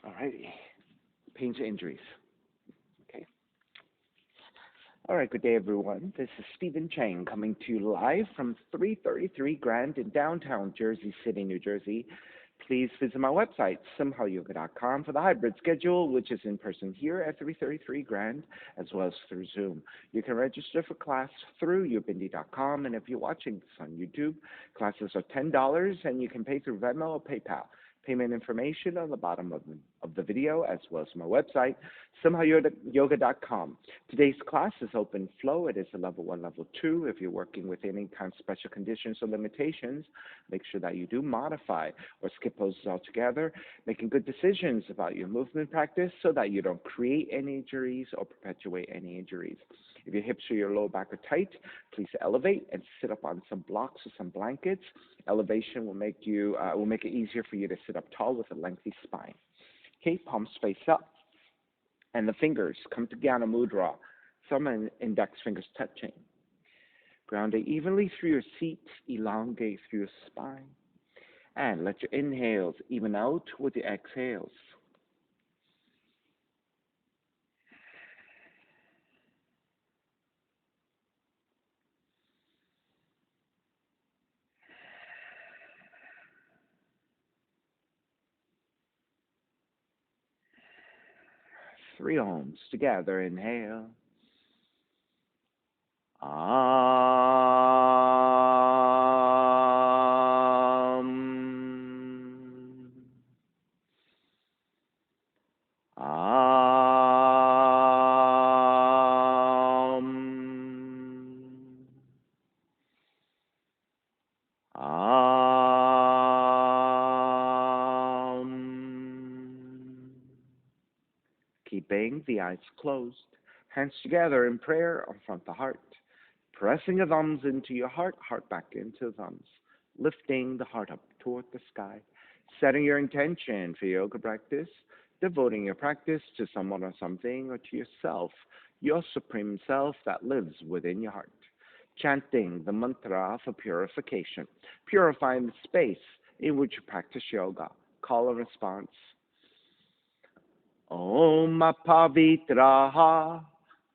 Alrighty. Pains or injuries. Okay. All right, good day, everyone. This is Stephen Chang coming to you live from 333 Grand in downtown Jersey City, New Jersey. Please visit my website, simhayoga.com, for the hybrid schedule, which is in person here at 333 Grand, as well as through Zoom. You can register for class through ubindi.com, and if you're watching this on YouTube, classes are $10, and you can pay through Venmo or PayPal. Payment information on the bottom of the video, as well as my website, simhayoga.com. Today's class is open flow. It is a level 1, level 2. If you're working with any kind of special conditions or limitations, make sure that you do modify or skip poses altogether, making good decisions about your movement practice so that you don't create any injuries or perpetuate any injuries. If your hips or your lower back are tight, please elevate and sit up on some blocks or some blankets. Elevation will make it easier for you to sit up tall with a lengthy spine. Okay, palms face up, and the fingers come to Jnana Mudra, thumb and index fingers touching. Ground it evenly through your seat, elongate through your spine, and let your inhales even out with your exhales. Three ohms together. Inhale. Keeping the eyes closed, hands together in prayer in front of the heart. Pressing the thumbs into your heart, heart back into the thumbs. Lifting the heart up toward the sky. Setting your intention for yoga practice. Devoting your practice to someone or something or to yourself, your supreme self that lives within your heart. Chanting the mantra for purification. Purifying the space in which you practice yoga. Call and response. Om Pavitraha,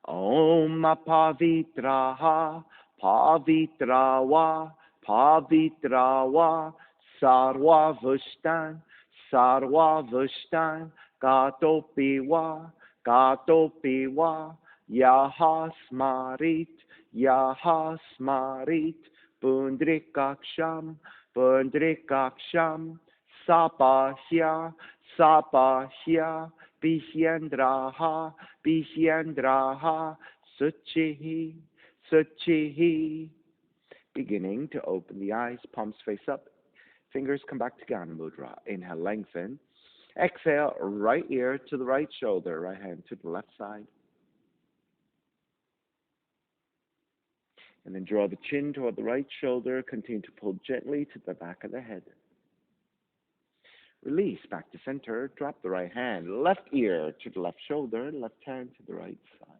Om Pavitraha, Pavitrawa, Pavitrawa, Sarva Vushtan, Sarva Vushtan, Gatopiwa, Gatopiwa, Yaha Smarit, Yaha Smarit, Pundrikaksham, Pundrikaksham, Sapahya, Sapahya, Bihyendraha, Bihyendraha, Suchihi, Suchihi. Beginning to open the eyes, palms face up, fingers come back to Jnana Mudra. Inhale, lengthen. Exhale, right ear to the right shoulder, right hand to the left side. And then draw the chin toward the right shoulder. Continue to pull gently to the back of the head. Release back to center. Drop the right hand, left ear to the left shoulder, left hand to the right side.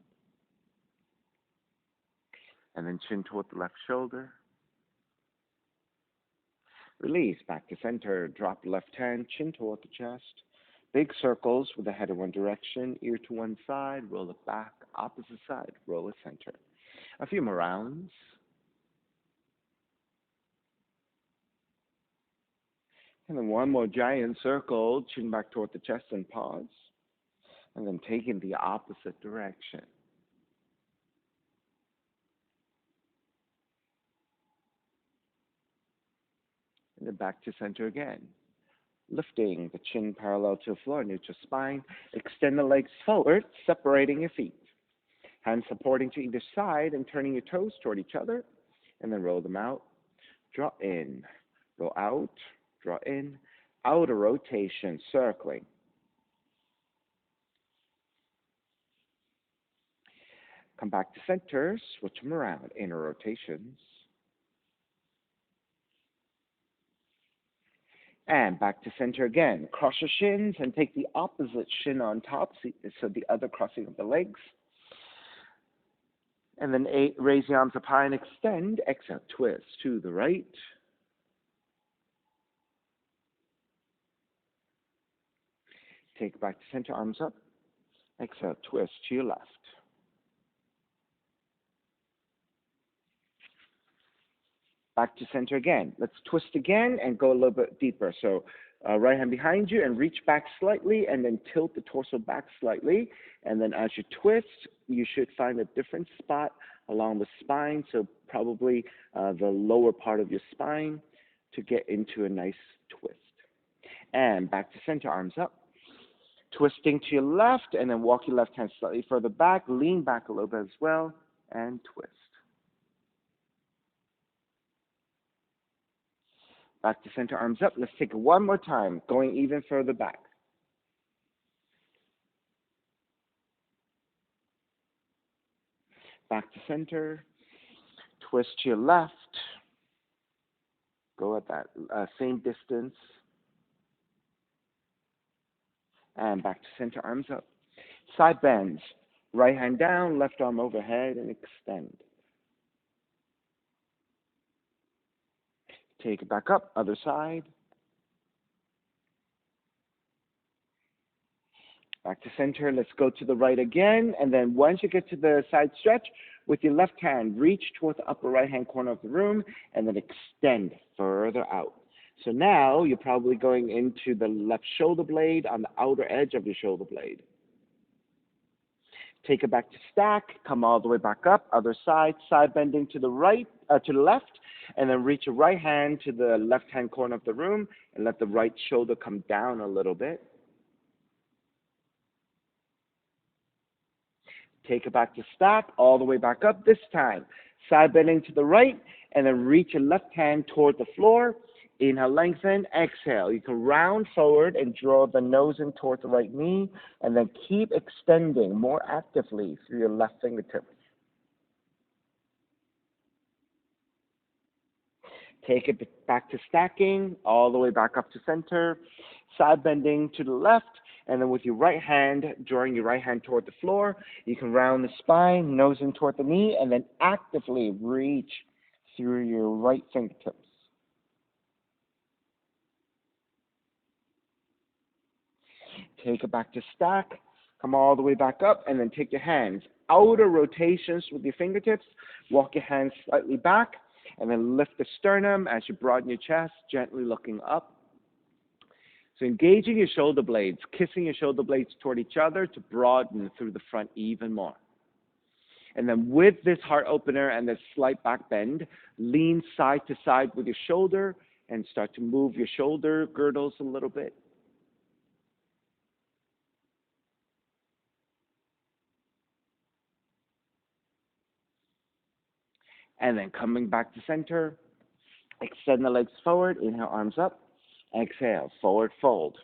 And then chin toward the left shoulder. Release back to center. Drop the left hand, chin toward the chest. Big circles with the head in one direction, ear to one side, roll it back, opposite side, roll it center. A few more rounds. And then one more giant circle, chin back toward the chest and pause. And then take in the opposite direction. And then back to center again. Lifting the chin parallel to the floor, neutral spine. Extend the legs forward, separating your feet. Hands supporting to either side and turning your toes toward each other. And then roll them out. Draw in. Roll out. Draw in. Outer rotation, circling. Come back to center. Switch them around. Inner rotations. And back to center again. Cross your shins and take the opposite shin on top, so the other crossing of the legs. And then raise the arms up high and extend. Exhale, twist to the right. Take it back to center, arms up. Exhale, twist to your left. Back to center again. Let's twist again and go a little bit deeper. So right hand behind you and reach back slightly and then tilt the torso back slightly. And then as you twist, you should find a different spot along the spine. So probably the lower part of your spine to get into a nice twist. And back to center, arms up. Twisting to your left and then walk your left hand slightly further back. Lean back a little bit as well and twist. Back to center, arms up. Let's take it one more time, going even further back. Back to center. Twist to your left. Go at that same distance. And back to center, arms up. Side bends. Right hand down, left arm overhead, and extend. Take it back up, other side. Back to center, let's go to the right again, and then once you get to the side stretch, with your left hand, reach toward the upper right-hand corner of the room, and then extend further out. So now you're probably going into the left shoulder blade on the outer edge of your shoulder blade. Take it back to stack, come all the way back up, other side, side bending to the right, to the left, and then reach your right hand to the left-hand corner of the room, and let the right shoulder come down a little bit. Take it back to stack, all the way back up this time. Side bending to the right, and then reach your left hand toward the floor. Inhale, lengthen, exhale. You can round forward and draw the nose in toward the right knee, and then keep extending more actively through your left fingertips. Take it back to stacking, all the way back up to center. Side bending to the left, and then with your right hand, drawing your right hand toward the floor, you can round the spine, nose in toward the knee, and then actively reach through your right fingertips. Take it back to stack, come all the way back up, and then take your hands. Outer rotations with your fingertips, walk your hands slightly back, and then lift the sternum as you broaden your chest, gently looking up. So engaging your shoulder blades, kissing your shoulder blades toward each other to broaden through the front even more. And then with this heart opener and this slight back bend, lean side to side with your shoulder and start to move your shoulder girdles a little bit. And then coming back to center, extend the legs forward, inhale, arms up, exhale, forward fold.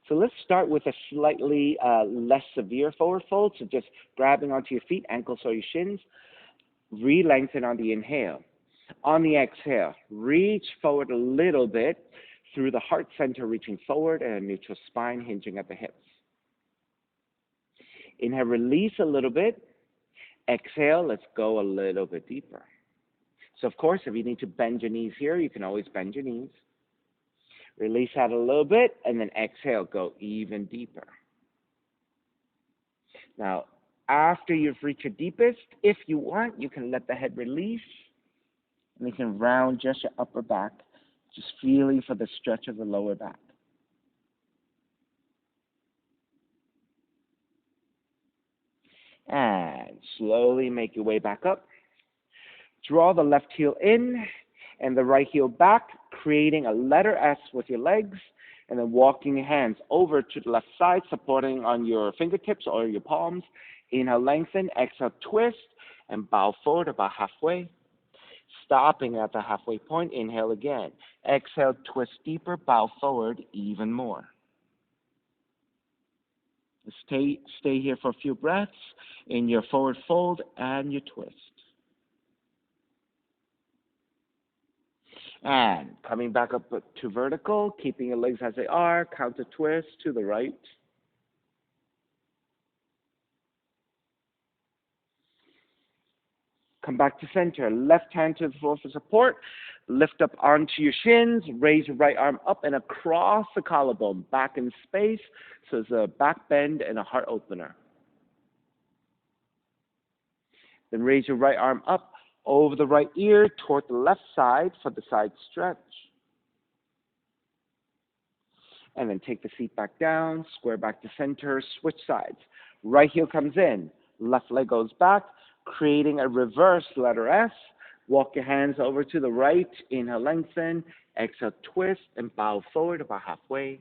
So let's start with a slightly less severe forward fold. So just grabbing onto your feet, ankles or your shins. Re-lengthen on the inhale. On the exhale, reach forward a little bit through the heart center, reaching forward, and a neutral spine hinging at the hips. Inhale, release a little bit. Exhale, let's go a little bit deeper. So of course, if you need to bend your knees here, you can always bend your knees. Release out a little bit, and then exhale, go even deeper. Now, after you've reached your deepest, if you want, you can let the head release, and you can round just your upper back, just feeling for the stretch of the lower back. And slowly make your way back up. Draw the left heel in and the right heel back, creating a letter S with your legs, and then walking your hands over to the left side, supporting on your fingertips or your palms. Inhale, lengthen, exhale, twist, and bow forward about halfway. Stopping at the halfway point, inhale again. Exhale, twist deeper, bow forward even more. Stay here for a few breaths in your forward fold and your twist. And coming back up to vertical, keeping your legs as they are, counter twist to the right. Come back to center. Left hand to the floor for support. Lift up onto your shins. Raise your right arm up and across the collarbone. Back in space. So it's a back bend and a heart opener. Then raise your right arm up over the right ear toward the left side for the side stretch. And then take the feet back down, square back to center, switch sides. Right heel comes in, left leg goes back, creating a reverse letter S. Walk your hands over to the right, inhale, lengthen, exhale, twist, and bow forward about halfway.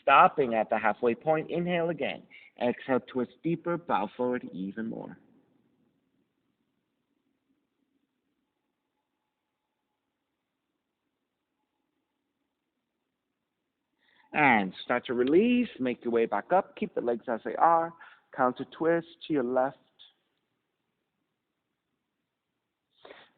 Stopping at the halfway point, inhale again. Exhale, twist deeper, bow forward even more. And start to release, make your way back up, keep the legs as they are, counter twist to your left.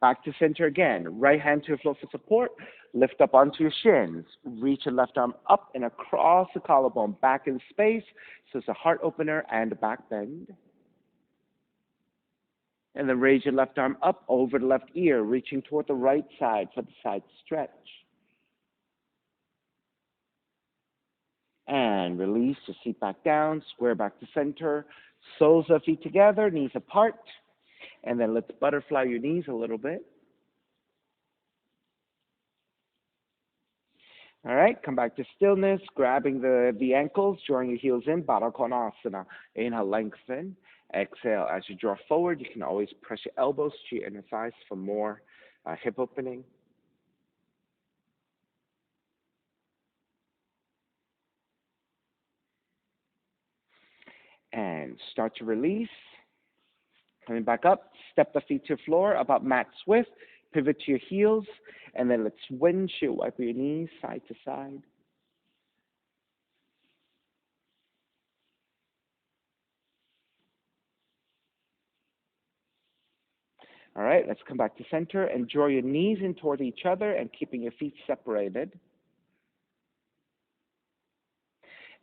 Back to center again, right hand to your floor for support, lift up onto your shins, reach your left arm up and across the collarbone, back in space, so it's a heart opener and a back bend. And then raise your left arm up over the left ear, reaching toward the right side for the side stretch. And release your seat back down, square back to center, soles of feet together, knees apart. And then let's butterfly your knees a little bit. All right, come back to stillness, grabbing the ankles, drawing your heels in, Baddha Konasana. Inhale, lengthen. Exhale, as you draw forward, you can always press your elbows to your inner thighs for more hip opening. And start to release. Coming back up, step the feet to the floor about mat's width, pivot to your heels, and then let's windshield wipe your knees side to side. All right, let's come back to center and draw your knees in toward each other and keeping your feet separated.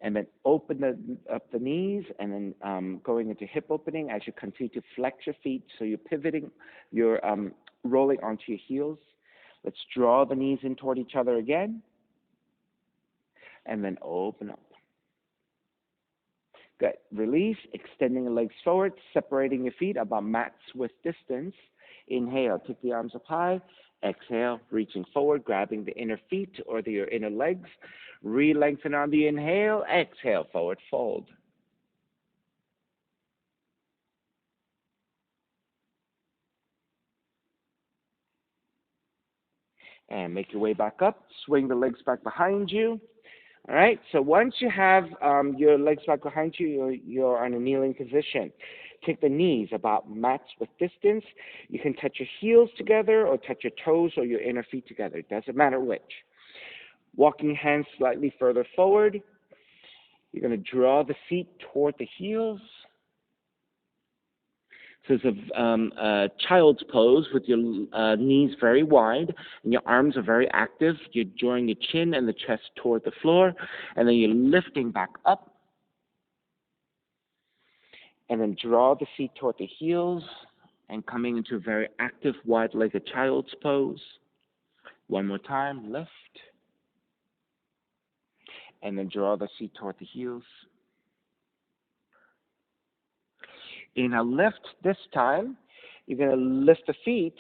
And then open up the knees and then going into hip opening as you continue to flex your feet. So you're pivoting, you're rolling onto your heels. Let's draw the knees in toward each other again. And then open up. Good. Release, extending the legs forward, separating your feet about mat's width distance. Inhale, take the arms up high. Exhale, reaching forward, grabbing the inner feet or your inner legs. Re-lengthen on the inhale. Exhale, forward fold. And make your way back up. Swing the legs back behind you. All right, so once you have your legs back behind you, you're on a kneeling position. Take the knees about mat's width distance. You can touch your heels together or touch your toes or your inner feet together. It doesn't matter which. Walking hands slightly further forward. You're going to draw the feet toward the heels. So it's a child's pose with your knees very wide and your arms are very active. You're drawing your chin and the chest toward the floor, and then you're lifting back up. And then draw the feet toward the heels and coming into a very active, wide-legged child's pose. One more time, lift. And then draw the feet toward the heels. Inhale, lift. This time, you're going to lift the feet,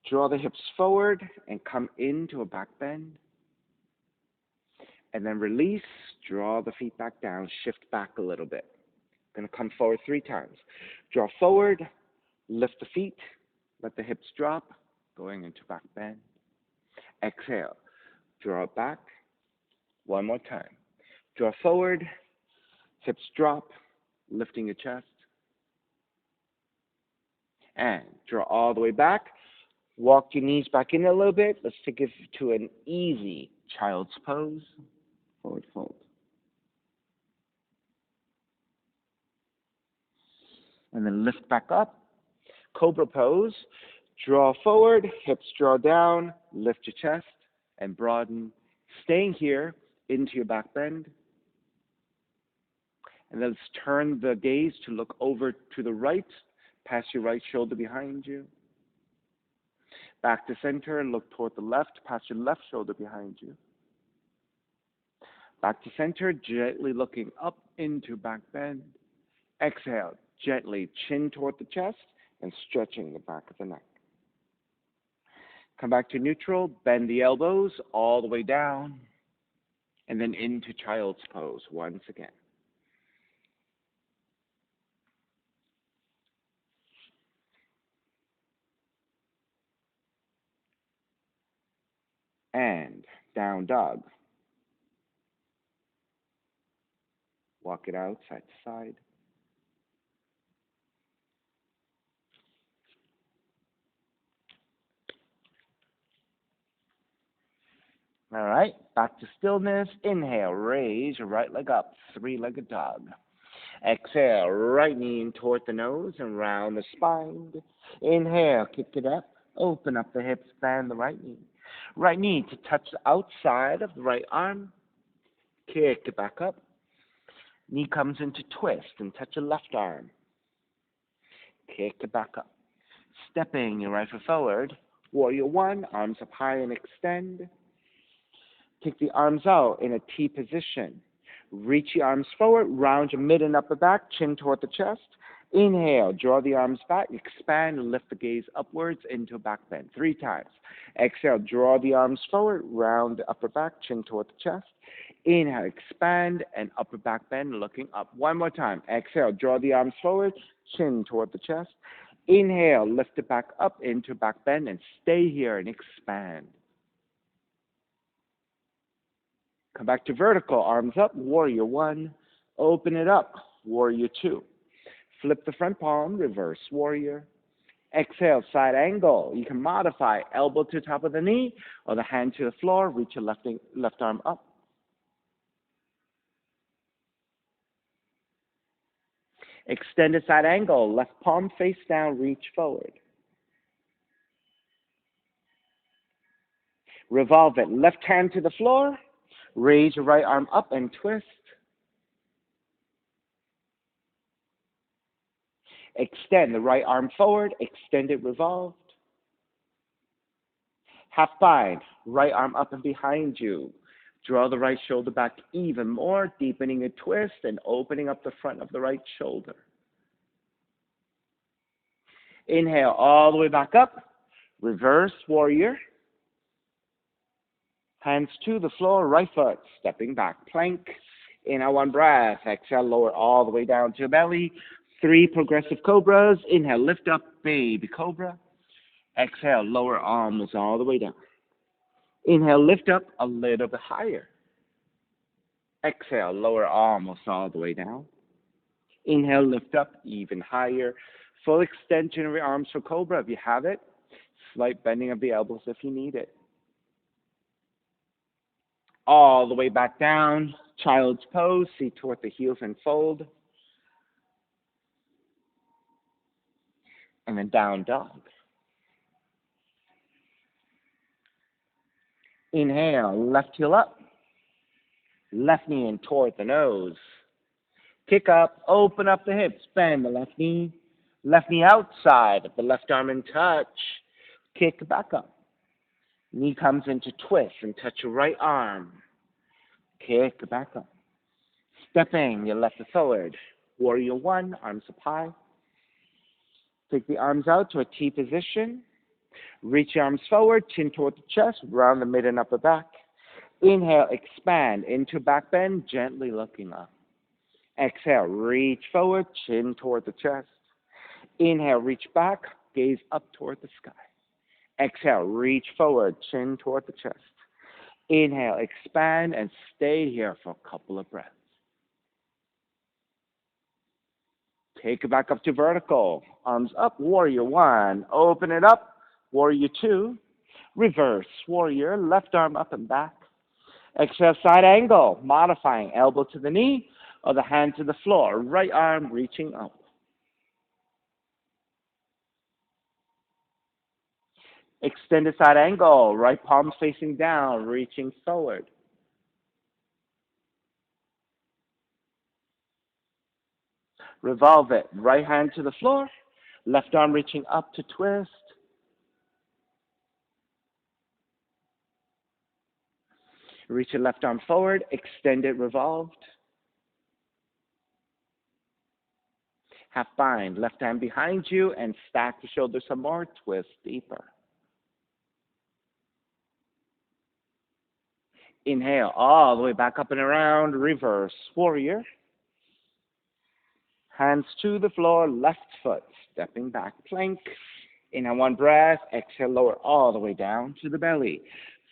draw the hips forward, and come into a back bend. And then release, draw the feet back down, shift back a little bit. Going to come forward 3 times. Draw forward, lift the feet, let the hips drop, going into back bend. Exhale, draw it back. One more time. Draw forward, hips drop, lifting your chest. And draw all the way back. Walk your knees back in a little bit. Let's take it to an easy child's pose. Forward fold. And then lift back up. Cobra pose. Draw forward, hips draw down, lift your chest, and broaden. Staying here into your back bend. And then let's turn the gaze to look over to the right, past your right shoulder behind you. Back to center, look toward the left, pass your left shoulder behind you. Back to center, gently looking up into back bend. Exhale, gently chin toward the chest and stretching the back of the neck. Come back to neutral, bend the elbows all the way down, and then into child's pose once again. And down dog. Walk it out side to side. All right, back to stillness. Inhale, raise your right leg up, three-legged dog. Exhale, right knee in toward the nose and round the spine. Inhale, kick it up, open up the hips, bend the right knee. Right knee to touch the outside of the right arm. Kick it back up. Knee comes into twist and touch the left arm. Kick it back up. Stepping your right foot forward. Warrior one, arms up high and extend. Take the arms out in a T position. Reach your arms forward, round your mid and upper back, chin toward the chest. Inhale, draw the arms back, expand, and lift the gaze upwards into a back bend. 3 times. Exhale, draw the arms forward, round the upper back, chin toward the chest. Inhale, expand, and upper back bend, looking up. One more time. Exhale, draw the arms forward, chin toward the chest. Inhale, lift it back up into back bend, and stay here and expand. Come back to vertical, arms up, warrior one. Open it up, warrior two. Flip the front palm, reverse warrior. Exhale, side angle. You can modify elbow to top of the knee or the hand to the floor. Reach your left arm up. Extended side angle, left palm face down, reach forward. Revolve it, left hand to the floor. Raise your right arm up and twist. Extend the right arm forward, extend it revolved. Half bind, right arm up and behind you. Draw the right shoulder back even more, deepening a twist and opening up the front of the right shoulder. Inhale all the way back up. Reverse warrior. Hands to the floor, right foot, stepping back, plank. Inhale, one breath. Exhale, lower all the way down to your belly. 3 progressive cobras. Inhale, lift up, baby cobra. Exhale, lower arms all the way down. Inhale, lift up a little bit higher. Exhale, lower arms all the way down. Inhale, lift up even higher. Full extension of your arms for cobra if you have it. Slight bending of the elbows if you need it. All the way back down, child's pose, seat toward the heels and fold. And then down dog. Inhale, left heel up. Left knee in toward the nose. Kick up, open up the hips, bend the left knee. Left knee outside of the left arm in touch. Kick back up. Knee comes into twist and touch your right arm. Kick back up. Stepping your left foot forward. Warrior one, arms up high. Take the arms out to a T position. Reach your arms forward, chin toward the chest, round the mid and upper back. Inhale, expand into back bend, gently looking up. Exhale, reach forward, chin toward the chest. Inhale, reach back, gaze up toward the sky. Exhale, reach forward, chin toward the chest. Inhale, expand, and stay here for a couple of breaths. Take it back up to vertical. Arms up, warrior one. Open it up, warrior two. Reverse, warrior, left arm up and back. Exhale, side angle, modifying elbow to the knee or the hand to the floor. Right arm reaching up. Extended side angle, right palm facing down, reaching forward. Revolve it, right hand to the floor, left arm reaching up to twist. Reach your left arm forward, extend it revolved. Half bind, left hand behind you, and stack the shoulders some more, twist deeper. Inhale, all the way back up and around, reverse warrior. Hands to the floor, left foot, stepping back, plank. Inhale, one breath, exhale, lower all the way down to the belly.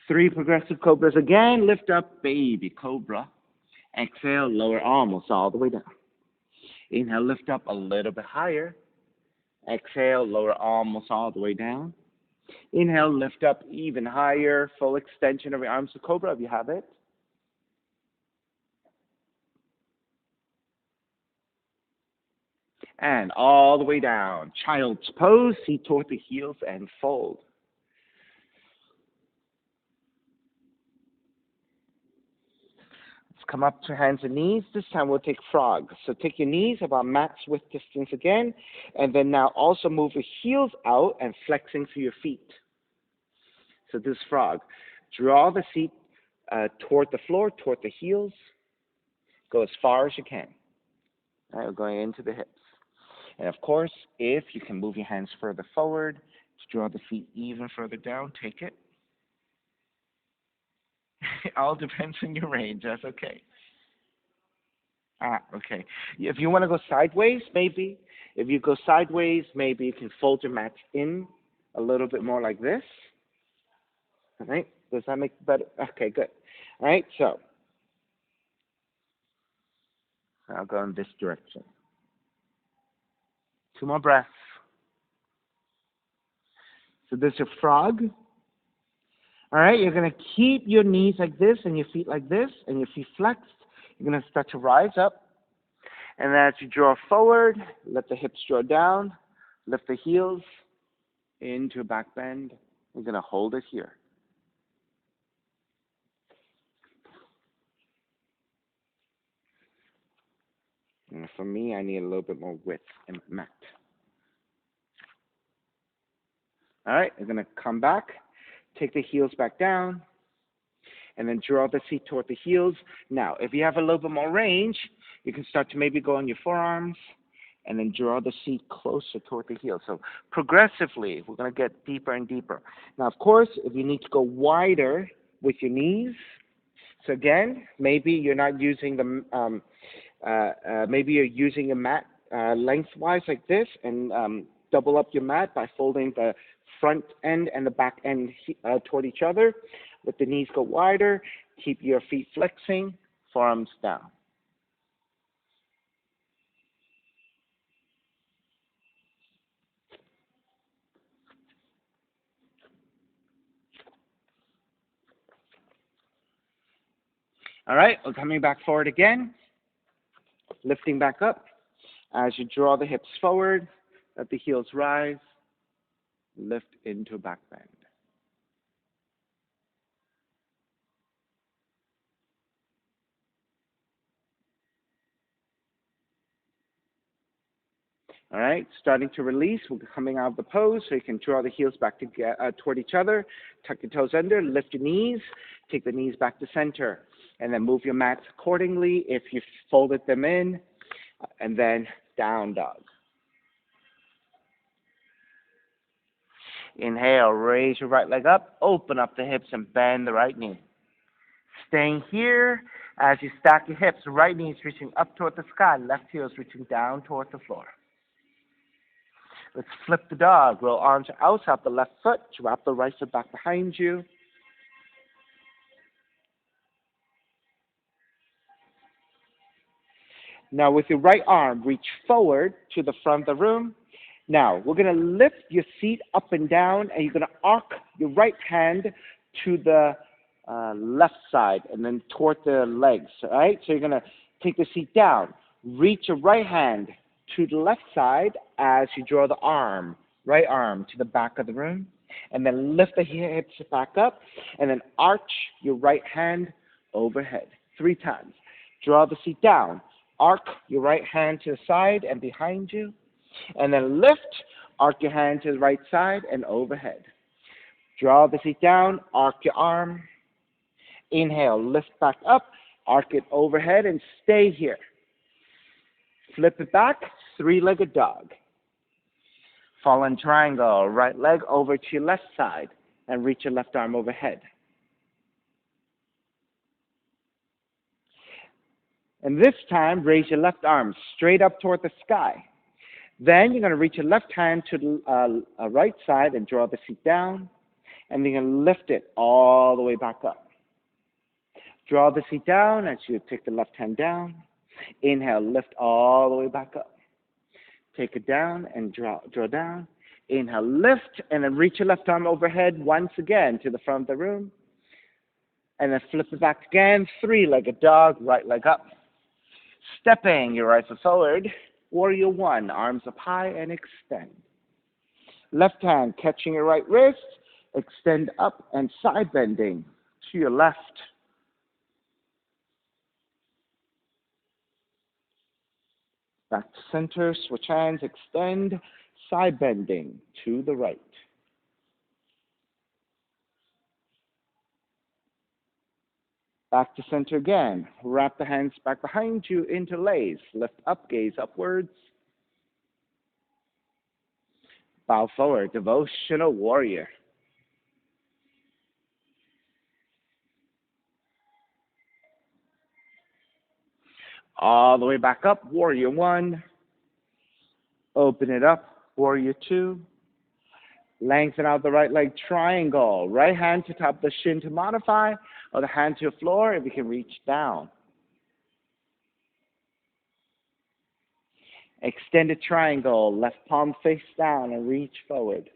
3 progressive cobras again, lift up, baby cobra. Exhale, lower almost all the way down. Inhale, lift up a little bit higher. Exhale, lower almost all the way down. Inhale, lift up even higher, full extension of your arms to cobra if you have it. And all the way down. Child's pose, seat toward the heels and fold. Let's come up to hands and knees. This time we'll take frog. So take your knees about max width distance again. And then now also move your heels out and flexing through your feet. So this frog. Draw the seat toward the floor, toward the heels. Go as far as you can. All right, we're going into the hips. And of course, if you can move your hands further forward to draw the feet even further down, take it. It all depends on your range. That's okay. Okay. If you want to go sideways, maybe. If you go sideways, maybe you can fold your mat in a little bit more like this. All right? Does that make better? Okay, good. All right, so I'll go in this direction. 2 more breaths. So this is your frog. All right, you're going to keep your knees like this and your feet like this and your feet flexed. You're going to start to rise up. And then as you draw forward, let the hips draw down. Lift the heels into a back bend. You're going to hold it here. And for me, I need a little bit more width in my mat. All right, you're going to come back, take the heels back down, and then draw the seat toward the heels. Now, if you have a little bit more range, you can start to maybe go on your forearms and then draw the seat closer toward the heels. So progressively, we're going to get deeper and deeper. Now, of course, if you need to go wider with your knees, so again, maybe you're not using the maybe you're using a mat lengthwise like this, and double up your mat by folding the front end and the back end toward each other. Let the knees go wider. Keep your feet flexing, forearms down. All right, we're coming back forward again. Lifting back up. As you draw the hips forward, let the heels rise. Lift into a back bend. All right, starting to release. We're coming out of the pose, so you can draw the heels back toward each other. Tuck your toes under, lift your knees, take the knees back to center, and then move your mats accordingly if you folded them in, and then down dog. Inhale, raise your right leg up, open up the hips and bend the right knee. Staying here as you stack your hips, right knees reaching up toward the sky, left heels reaching down toward the floor. Let's flip the dog. Roll arms out, out the left foot. Drop the right foot back behind you. Now with your right arm, reach forward to the front of the room. Now we're going to lift your seat up and down, and you're going to arc your right hand to the left side and then toward the legs. All right? So you're going to take the seat down. Reach your right hand to the left side as you draw the right arm to the back of the room, and then lift the hips back up, and then arch your right hand overhead 3 times. Draw the seat down, arc your right hand to the side and behind you, and then lift, arc your hand to the right side and overhead. Draw the seat down, arc your arm, Inhale, lift back up, arc it overhead, and stay here. Flip it back, three-legged dog. Fallen triangle, right leg over to your left side, and reach your left arm overhead. And this time, raise your left arm straight up toward the sky. Then you're going to reach your left hand to the right side and draw the feet down. And then you're going to lift it all the way back up. Draw the feet down as you take the left hand down. Inhale, lift all the way back up. Take it down and draw down. Inhale, lift, and then reach your left arm overhead once again to the front of the room. And then flip it back again, three-legged dog, right leg up. Stepping your right foot forward, warrior one, arms up high and extend. Left hand catching your right wrist, extend up and side bending to your left. Back to center, switch hands, extend, side bending to the right. Back to center again. Wrap the hands back behind you, interlace. Lift up, gaze upwards. Bow forward, devotional warrior. All the way back up, warrior one. Open it up, warrior two. Lengthen out the right leg, triangle. Right hand to top the shin to modify, or the hand to the floor if you can reach down. Extended triangle, left palm face down and reach forward.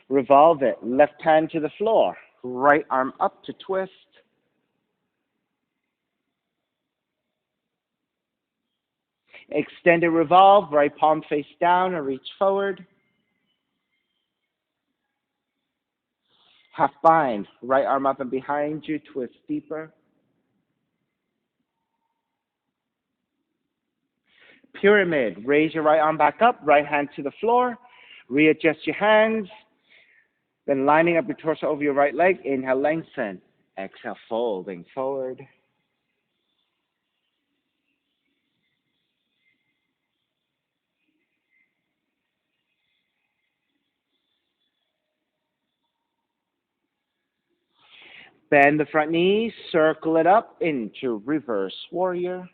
Revolve it, left hand to the floor, right arm up to twist. Extended revolve, right palm face down and reach forward. Half bind, right arm up and behind you, twist deeper. Pyramid, raise your right arm back up, right hand to the floor. Readjust your hands. Then lining up your torso over your right leg, inhale, lengthen. Exhale, folding forward. Bend the front knee, circle it up into reverse warrior.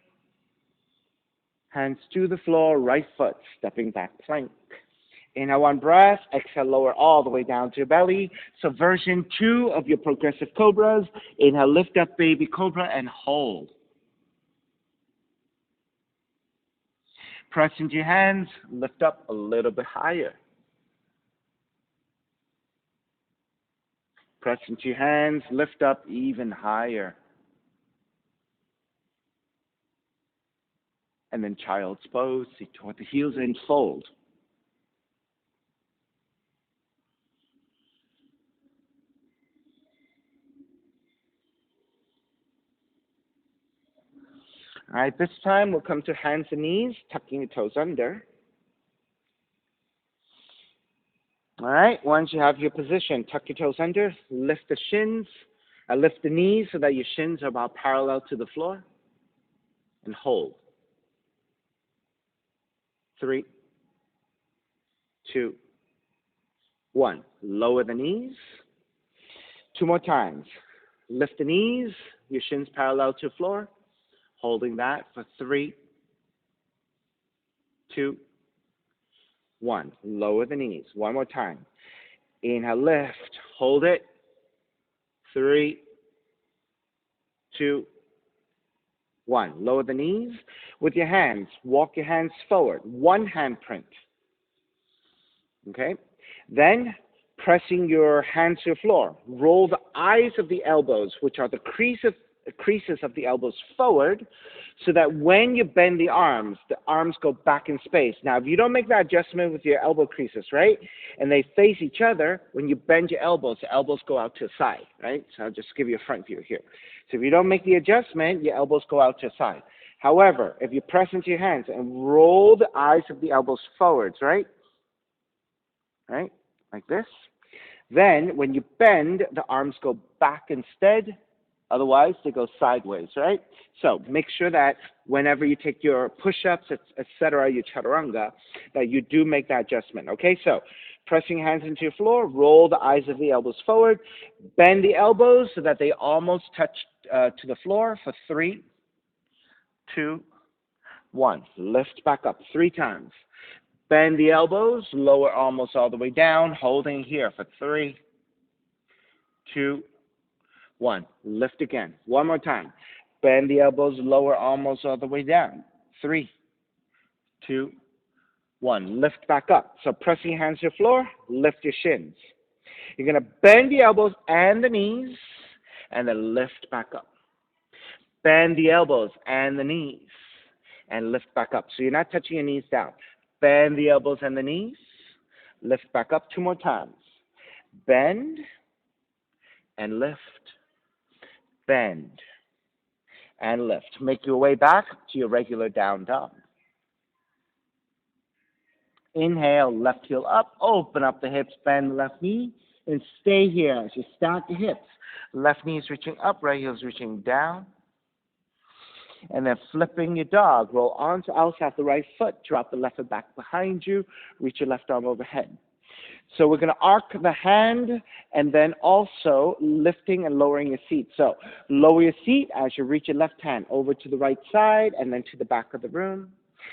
Hands to the floor, right foot, stepping back plank. Inhale, one breath. Exhale, lower all the way down to your belly. So version 2 of your progressive cobras. Inhale, lift up baby cobra and hold. Press into your hands, lift up a little bit higher. Press into your hands, lift up even higher. And then child's pose, seat toward the heels and fold. All right, this time we'll come to hands and knees, tucking your toes under. All right, once you have your position, tuck your toes under, lift the shins, lift the knees so that your shins are about parallel to the floor, and hold. 3, 2, 1. Lower the knees. 2 more times. Lift the knees, your shins parallel to the floor, holding that for 3, 2, 1. Lower the knees. 1 more time. Inhale, lift. Hold it. 3, 2, 1. Lower the knees. With your hands, walk your hands forward. One hand print. Okay? Then, pressing your hands to the floor. Roll the eyes of the elbows, which are the creases of the elbows forward, so that when you bend the arms go back in space. Now, if you don't make that adjustment with your elbow creases, right, and they face each other, when you bend your elbows, the elbows go out to the side, right? So I'll just give you a front view here. So if you don't make the adjustment, your elbows go out to the side. However, if you press into your hands and roll the eyes of the elbows forwards, right, like this, Then, when you bend, the arms go back instead. Otherwise, they go sideways, right? So make sure that whenever you take your push-ups, etc., your chaturanga, that you do make that adjustment, okay? So pressing your hands into your floor, roll the eyes of the elbows forward, bend the elbows so that they almost touch to the floor for 3, 2, 1. Lift back up 3 times. Bend the elbows, lower almost all the way down, holding here for 3, 2, 1. Lift again. One more time. Bend the elbows, lower almost all the way down. 3, 2, 1. Lift back up. So pressing your hands to the floor, lift your shins. You're going to bend the elbows and the knees, and then lift back up. Bend the elbows and the knees, and lift back up. So you're not touching your knees down. Bend the elbows and the knees, lift back up 2 more times. Bend and lift. Bend and lift. Make your way back to your regular down dog. Inhale, left heel up, open up the hips, bend the left knee, and stay here as you stack the hips. Left knee is reaching up, right heel is reaching down. And then flipping your dog, roll onto outside the right foot, drop the left foot back behind you, reach your left arm overhead. So we're going to arc the hand and then also lifting and lowering your seat. So lower your seat as you reach your left hand over to the right side and then to the back of the room.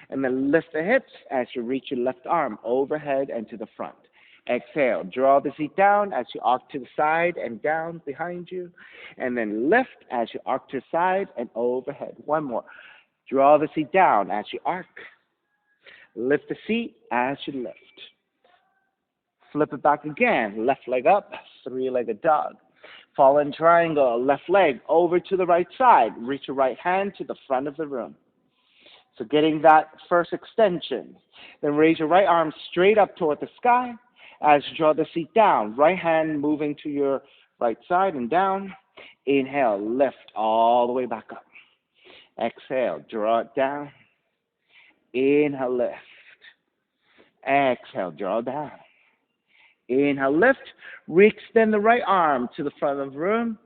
And then lift the hips as you reach your left arm overhead and to the front. Exhale, draw the seat down as you arc to the side and down behind you. And then lift as you arc to the side and overhead. One more. Draw the seat down as you arc. Lift the seat as you lift. Flip it back again. Left leg up, 3-legged dog. Fallen triangle, left leg over to the right side. Reach your right hand to the front of the room. So getting that first extension. Then raise your right arm straight up toward the sky as you draw the seat down. Right hand moving to your right side and down. Inhale, lift all the way back up. Exhale, draw it down. Inhale, lift. Exhale, draw down. Inhale, lift. Re-extend the right arm to the front of the room.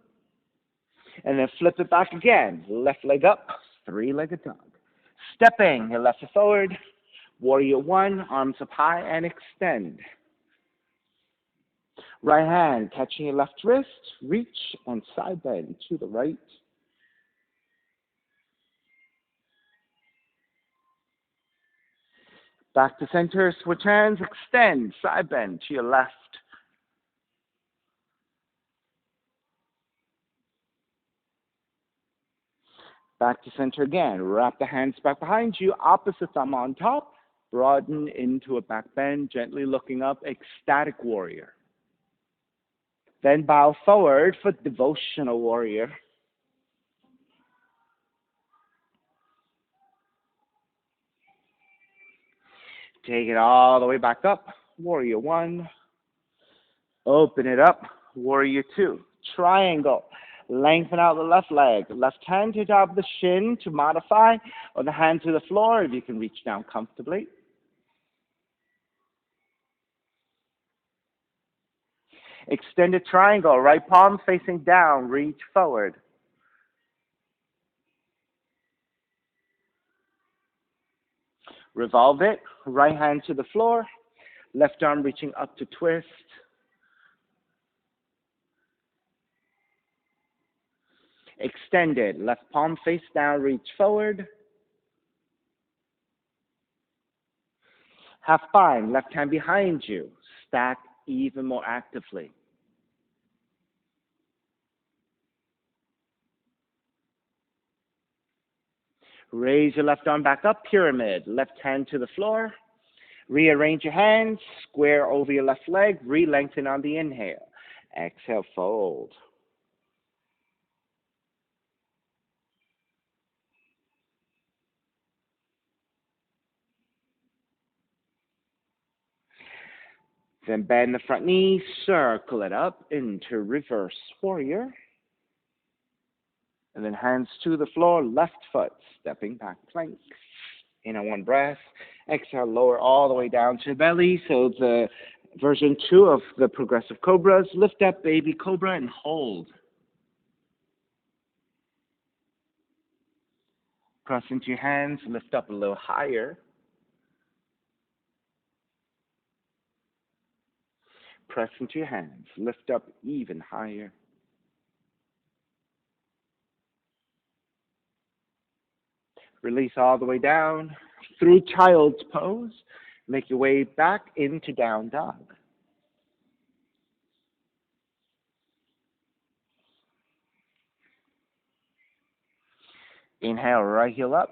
And then flip it back again. Left leg up, 3-legged dog. Stepping your left foot forward. Warrior 1, arms up high and extend. Right hand catching your left wrist. Reach and side bend to the right. Back to center, switch hands, extend, side bend to your left. Back to center again. Wrap the hands back behind you, opposite thumb on top. Broaden into a back bend, gently looking up, ecstatic warrior. Then bow forward for devotional warrior. Take it all the way back up, warrior 1. Open it up, warrior 2. Triangle. Lengthen out the left leg. Left hand to the top of the shin to modify, or the hand to the floor if you can reach down comfortably. Extended triangle. Right palm facing down. Reach forward. Revolve it. Right hand to the floor. Left arm reaching up to twist. Extended. Left palm face down. Reach forward. Half bind. Left hand behind you. Stack even more actively. Raise your left arm back up, pyramid. Left hand to the floor. Rearrange your hands, square over your left leg, re-lengthen on the inhale. Exhale, fold. Then bend the front knee, circle it up into reverse warrior. And then hands to the floor, left foot, stepping back plank. In a 1 breath. Exhale, lower all the way down to the belly so the Version 2 of the progressive cobras. Lift up, baby cobra, and hold. Press into your hands, lift up a little higher. Press into your hands, lift up even higher. Release all the way down through child's pose. Make your way back into down dog. Inhale, right heel up.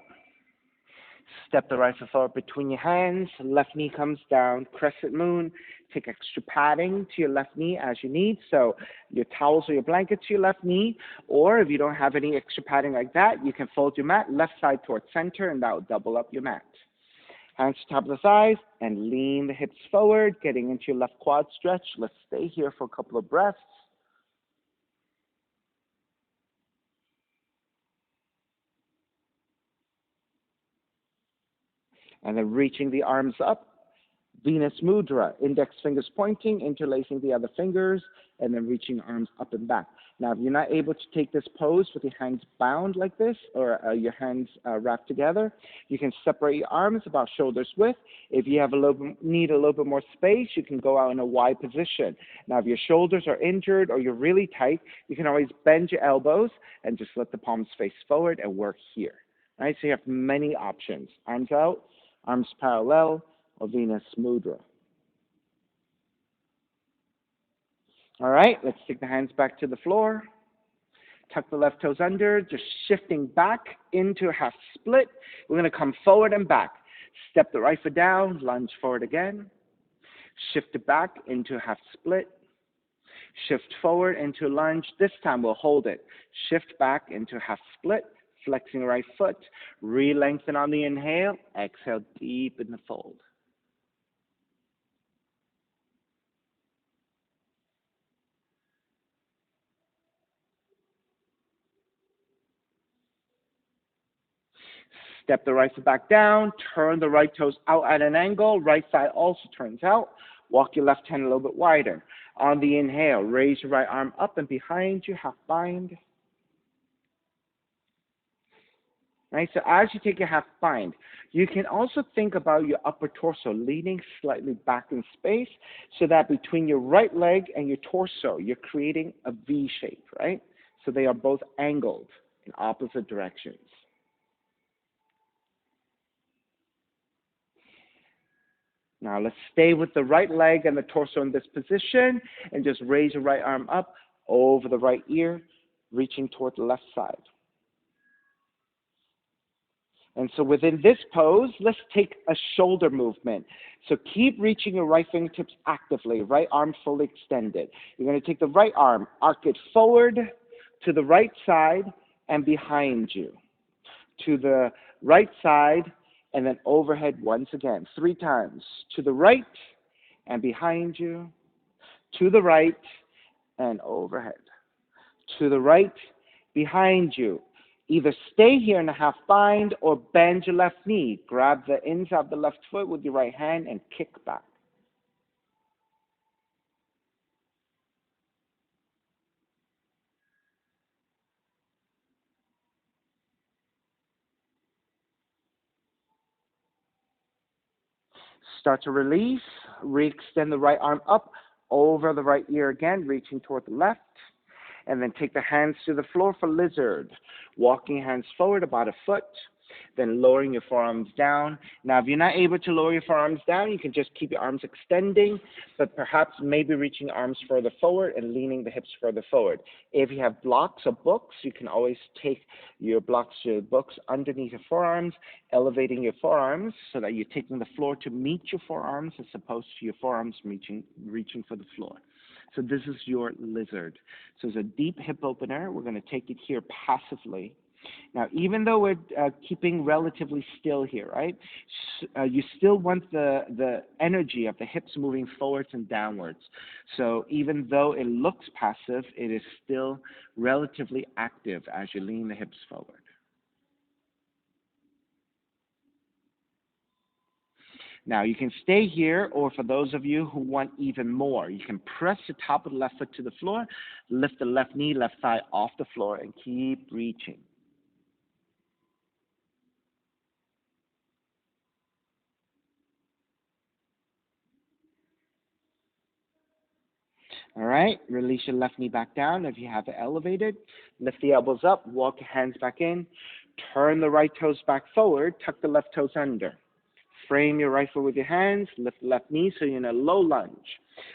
Step the right foot forward between your hands. Left knee comes down, crescent moon. Take extra padding to your left knee as you need. So your towels or your blanket to your left knee. Or if you don't have any extra padding like that, you can fold your mat left side towards center, and that will double up your mat. Hands to top of the thighs and lean the hips forward, getting into your left quad stretch. Let's stay here for a couple of breaths. And then reaching the arms up, Venus Mudra, index fingers pointing, interlacing the other fingers, and then reaching arms up and back. Now, if you're not able to take this pose with your hands bound like this, or your hands wrapped together, you can separate your arms about shoulders width. If you need a little bit more space, you can go out in a Y position. Now, if your shoulders are injured or you're really tight, you can always bend your elbows and just let the palms face forward and work here. Right? So you have many options. Arms out, arms parallel, or Venus Mudra. All right, let's take the hands back to the floor. Tuck the left toes under, just shifting back into a half split. We're going to come forward and back. Step the right foot down, lunge forward again. Shift it back into a half split. Shift forward into lunge. This time we'll hold it. Shift back into a half split, flexing the right foot. Re-lengthen on the inhale. Exhale, deepen the fold. Step the right foot back down, turn the right toes out at an angle, right side also turns out. Walk your left hand a little bit wider. On the inhale, raise your right arm up and behind you, half bind. Right, so as you take your half bind, you can also think about your upper torso leaning slightly back in space so that between your right leg and your torso, you're creating a V shape, right? So they are both angled in opposite directions. Now let's stay with the right leg and the torso in this position and just raise your right arm up over the right ear, reaching toward the left side. And so within this pose, let's take a shoulder movement. So keep reaching your right fingertips actively, right arm fully extended. You're going to take the right arm, arc it forward to the right side and behind you. To the right side and then overhead once again, 3 times. To the right and behind you. To the right and overhead. To the right, behind you. Either stay here in a half bind or bend your left knee. Grab the inside of the left foot with your right hand and kick back. Start to release. Re-extend the right arm up over the right ear again, reaching toward the left. And then take the hands to the floor for lizard. Walking hands forward about a foot. Then lowering your forearms down. Now, if you're not able to lower your forearms down, you can just keep your arms extending, but perhaps maybe reaching arms further forward and leaning the hips further forward. If you have blocks or books, you can always take your blocks or books underneath your forearms, elevating your forearms so that you're taking the floor to meet your forearms as opposed to your forearms reaching for the floor. So this is your lizard. So it's a deep hip opener. We're going to take it here passively. Now, even though we're keeping relatively still here, right, you still want the energy of the hips moving forwards and downwards. So even though it looks passive, it is still relatively active as you lean the hips forward. Now you can stay here, or for those of you who want even more, you can press the top of the left foot to the floor, lift the left knee, left thigh off the floor, and keep reaching. All right, release your left knee back down if you have it elevated. Lift the elbows up, walk your hands back in. Turn the right toes back forward, tuck the left toes under. Frame your right foot with your hands, lift the left knee so you're in a low lunge.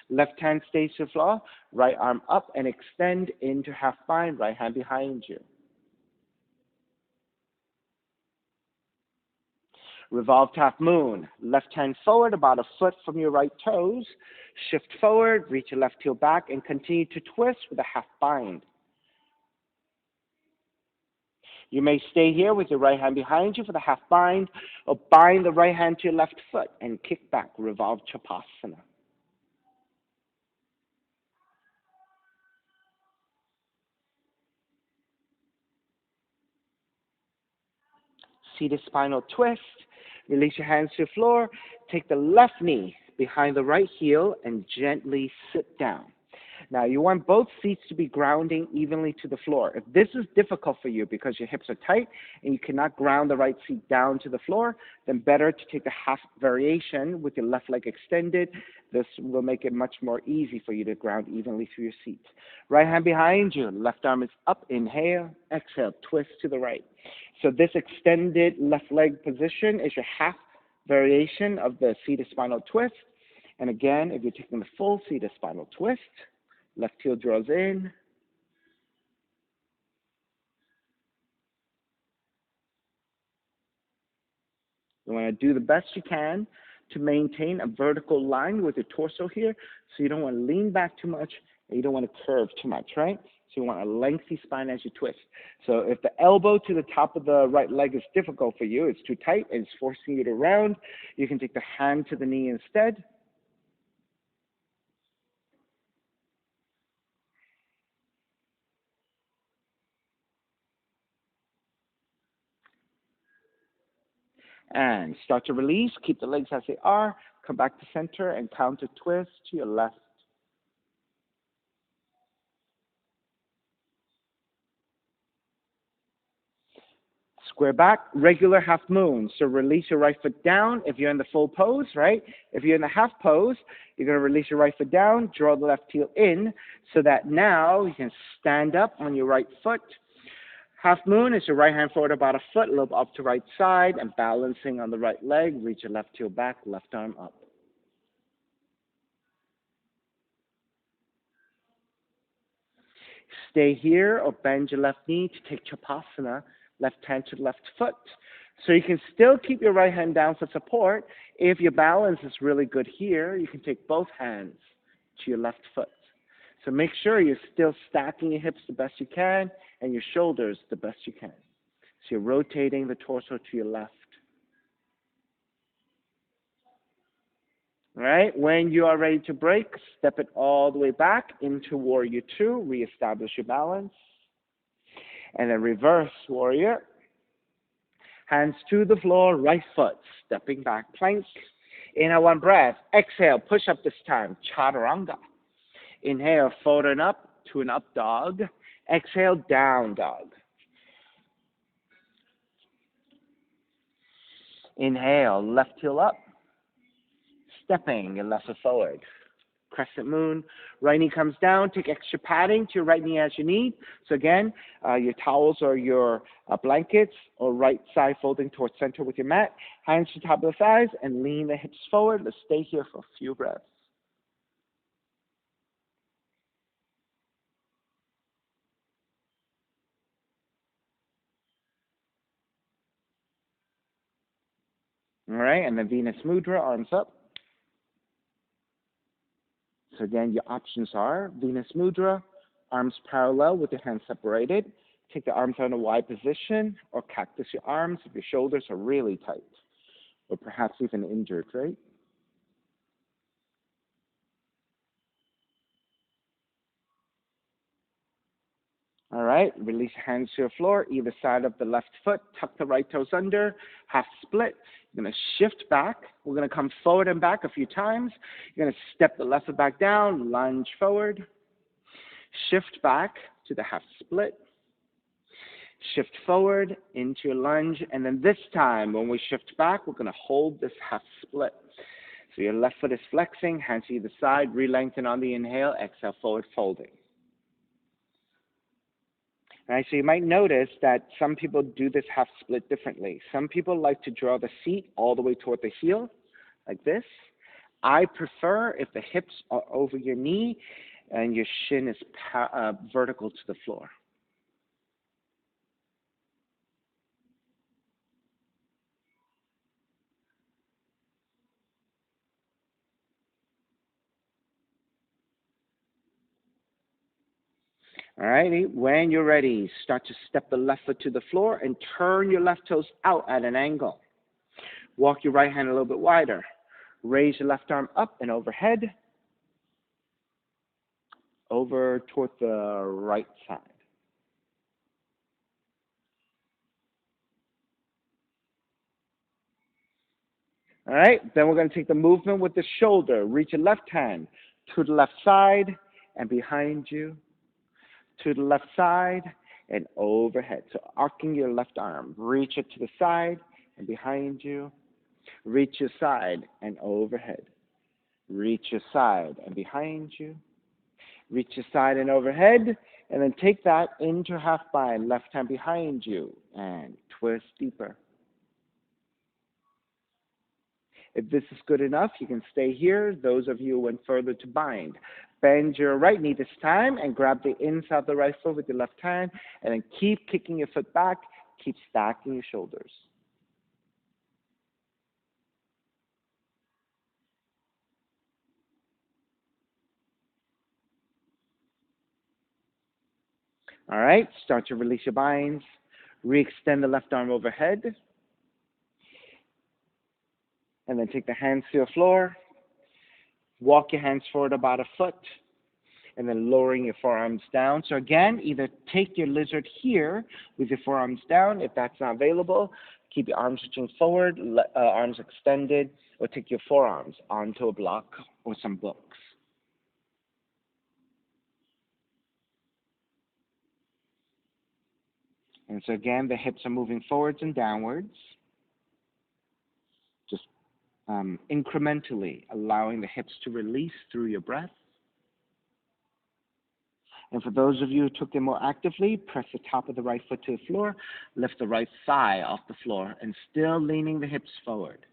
Left hand stays to the floor, right arm up and extend into half bind, right hand behind you. Revolved half moon. Left hand forward about a foot from your right toes. Shift forward, reach your left heel back, and continue to twist with a half bind. You may stay here with your right hand behind you for the half bind, or bind the right hand to your left foot and kick back, revolved Chapasana. Seated spinal twist. Release your hands to the floor. Take the left knee behind the right heel and gently sit down. Now, you want both feet to be grounding evenly to the floor. If this is difficult for you because your hips are tight and you cannot ground the right feet down to the floor, then better to take the half variation with your left leg extended. This will make it much more easy for you to ground evenly through your seat. Right hand behind you, left arm is up, inhale, exhale, twist to the right. So this extended left leg position is your half variation of the seated spinal twist. And again, if you're taking the full seated spinal twist, left heel draws in. You want to do the best you can to maintain a vertical line with your torso here. So you don't want to lean back too much and you don't want to curve too much, right? So you want a lengthy spine as you twist. So if the elbow to the top of the right leg is difficult for you, it's too tight and it's forcing you to round, you can take the hand to the knee instead. And start to release. Keep the legs as they are. Come back to center and counter twist to your left. Square back, regular half moon. So release your right foot down if you're in the full pose, right? If you're in the half pose, you're going to release your right foot down, draw the left heel in, so that now you can stand up on your right foot. Half moon is your right hand forward about a foot, lobe up to right side, and balancing on the right leg. Reach your left heel back, left arm up. Stay here or bend your left knee to take Chapasana, left hand to left foot. So you can still keep your right hand down for support. If your balance is really good here, you can take both hands to your left foot. So make sure you're still stacking your hips the best you can and your shoulders the best you can. So you're rotating the torso to your left. All right, when you are ready to break, step it all the way back into Warrior Two, reestablish your balance. And then reverse Warrior. Hands to the floor, right foot, stepping back, plank. Inhale, one breath. Exhale, push up this time, Chaturanga. Inhale, fold and up to an up dog. Exhale, down dog. Inhale, left heel up, stepping your left foot forward. Crescent moon, right knee comes down, take extra padding to your right knee as you need. So again, your towels or your blankets or right side folding towards center with your mat. Hands to top of the thighs and lean the hips forward. Let's stay here for a few breaths. All right, and then Venus Mudra, arms up. So again, your options are Venus Mudra, arms parallel with your hands separated. Take the arms out in a wide position, or cactus your arms if your shoulders are really tight, or perhaps even injured, right? All right, release your hands to your floor, either side of the left foot, tuck the right toes under, half split. You're going to shift back. We're going to come forward and back a few times. You're going to step the left foot back down, lunge forward, shift back to the half split, shift forward into your lunge, and then this time when we shift back, we're going to hold this half split. So your left foot is flexing, hands to either side, re-lengthen on the inhale, exhale, forward folding. All right, so you might notice that some people do this half split differently. Some people like to draw the seat all the way toward the heel, like this. I prefer if the hips are over your knee and your shin is vertical to the floor. All righty, when you're ready, start to step the left foot to the floor and turn your left toes out at an angle. Walk your right hand a little bit wider. Raise your left arm up and overhead, over toward the right side. All right, then we're going to take the movement with the shoulder. Reach your left hand to the left side and behind you, to the left side and overhead. So arcing your left arm. Reach it to the side and behind you. Reach your side and overhead. Reach your side and behind you. Reach your side and overhead. And then take that into half bind, left hand behind you, and twist deeper. If this is good enough, you can stay here. Those of you who went further to bind, bend your right knee this time and grab the inside of the right foot with your left hand, and then keep kicking your foot back. Keep stacking your shoulders. All right, start to release your binds. Re-extend the left arm overhead. And then take the hands to the floor. Walk your hands forward about a foot. And then lowering your forearms down. So again, either take your lizard here with your forearms down. If that's not available, keep your arms reaching forward, arms extended, or take your forearms onto a block or some books. And so again, the hips are moving forwards and downwards, just incrementally allowing the hips to release through your breath. And for those of you who took them more actively, press the top of the right foot to the floor, lift the right thigh off the floor, and still leaning the hips forward.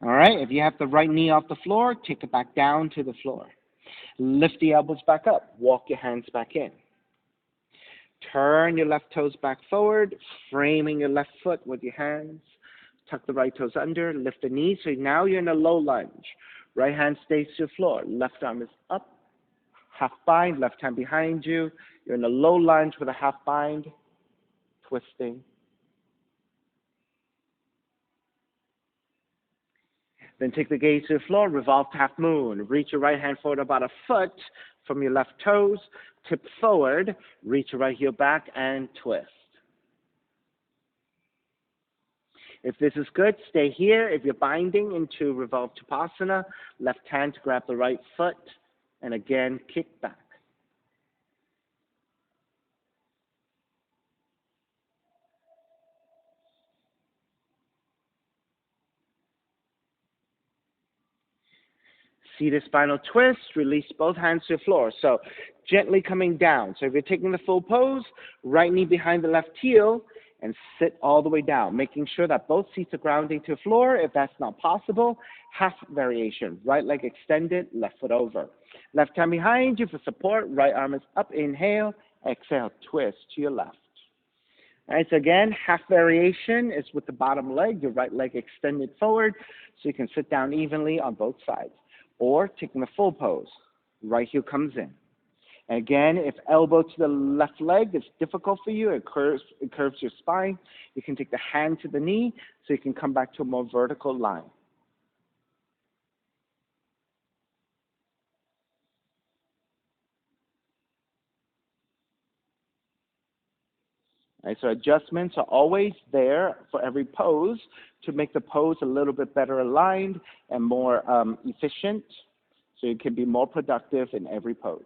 All right, if you have the right knee off the floor, take it back down to the floor. Lift the elbows back up. Walk your hands back in. Turn your left toes back forward, framing your left foot with your hands. Tuck the right toes under, lift the knees. So now you're in a low lunge. Right hand stays to the floor. Left arm is up. Half bind, left hand behind you. You're in a low lunge with a half bind, twisting. Then take the gaze to the floor, revolve to half moon. Reach your right hand forward about a foot from your left toes. Tip forward, reach your right heel back, and twist. If this is good, stay here. If you're binding into revolve Tapasana, left hand to grab the right foot, and again, kick back. Seated spinal twist, release both hands to the floor. So gently coming down. So if you're taking the full pose, right knee behind the left heel, and sit all the way down, making sure that both feet are grounding to the floor. If that's not possible, half variation. Right leg extended, left foot over. Left hand behind you for support. Right arm is up. Inhale. Exhale. Twist to your left. All right, so again, half variation is with the bottom leg, your right leg extended forward, so you can sit down evenly on both sides. Or taking the full pose. Right heel comes in. And again, if elbow to the left leg is difficult for you, it curves your spine, you can take the hand to the knee so you can come back to a more vertical line. Right, so adjustments are always there for every pose to make the pose a little bit better aligned and more efficient so you can be more productive in every pose.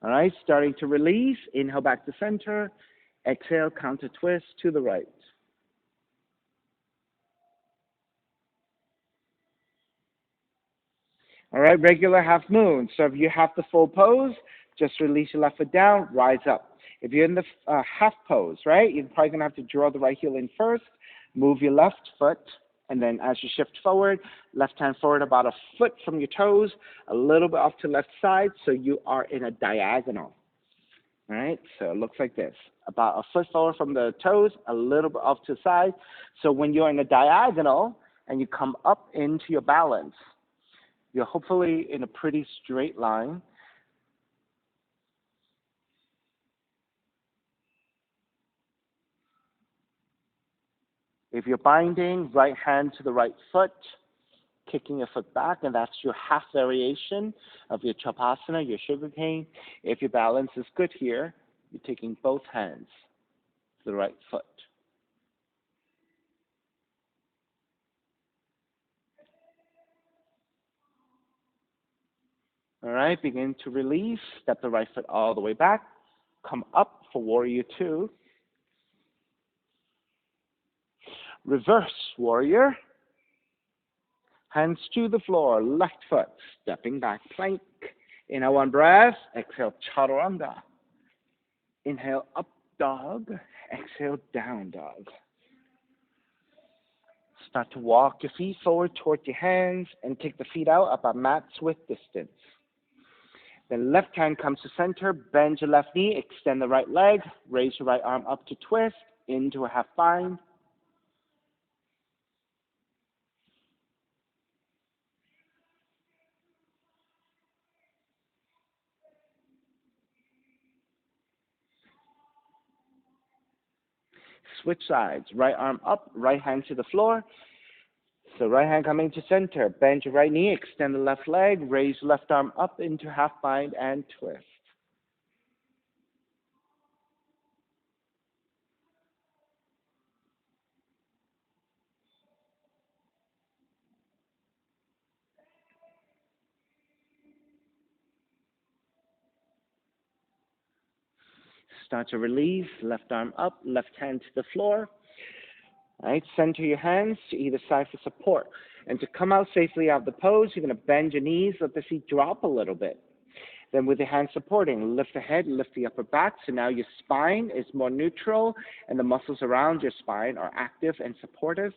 All right, starting to release. Inhale back to center. Exhale, counter twist to the right. All right, regular half moon. So if you have the full pose, just release your left foot down, rise up. If you're in the half pose, right, you're probably going to have to draw the right heel in first, move your left foot, and then as you shift forward, left hand forward about a foot from your toes, a little bit off to left side, so you are in a diagonal. All right, so it looks like this. About a foot forward from the toes, a little bit off to the side. So when you're in a diagonal and you come up into your balance, you're hopefully in a pretty straight line. If you're binding, right hand to the right foot, kicking your foot back, and that's your half variation of your Chapasana, your sugar cane. If your balance is good here, you're taking both hands to the right foot. All right, begin to release. Step the right foot all the way back. Come up for warrior two. Reverse warrior. Hands to the floor, left foot, stepping back, plank. Inhale one breath, exhale chaturanga. Inhale up dog, exhale down dog. Start to walk your feet forward towards your hands and take the feet out about mat's width distance. Then left hand comes to center, bend your left knee, extend the right leg, raise your right arm up to twist, into a half bind. Switch sides, right arm up, right hand to the floor. So right hand coming to center, bend your right knee, extend the left leg, raise left arm up into half bind and twist. Start to release, left arm up, left hand to the floor. All right, center your hands to either side for support. And to come out safely out of the pose, you're going to bend your knees, let the feet drop a little bit. Then with your hands supporting, lift the head, lift the upper back. So now your spine is more neutral and the muscles around your spine are active and supportive.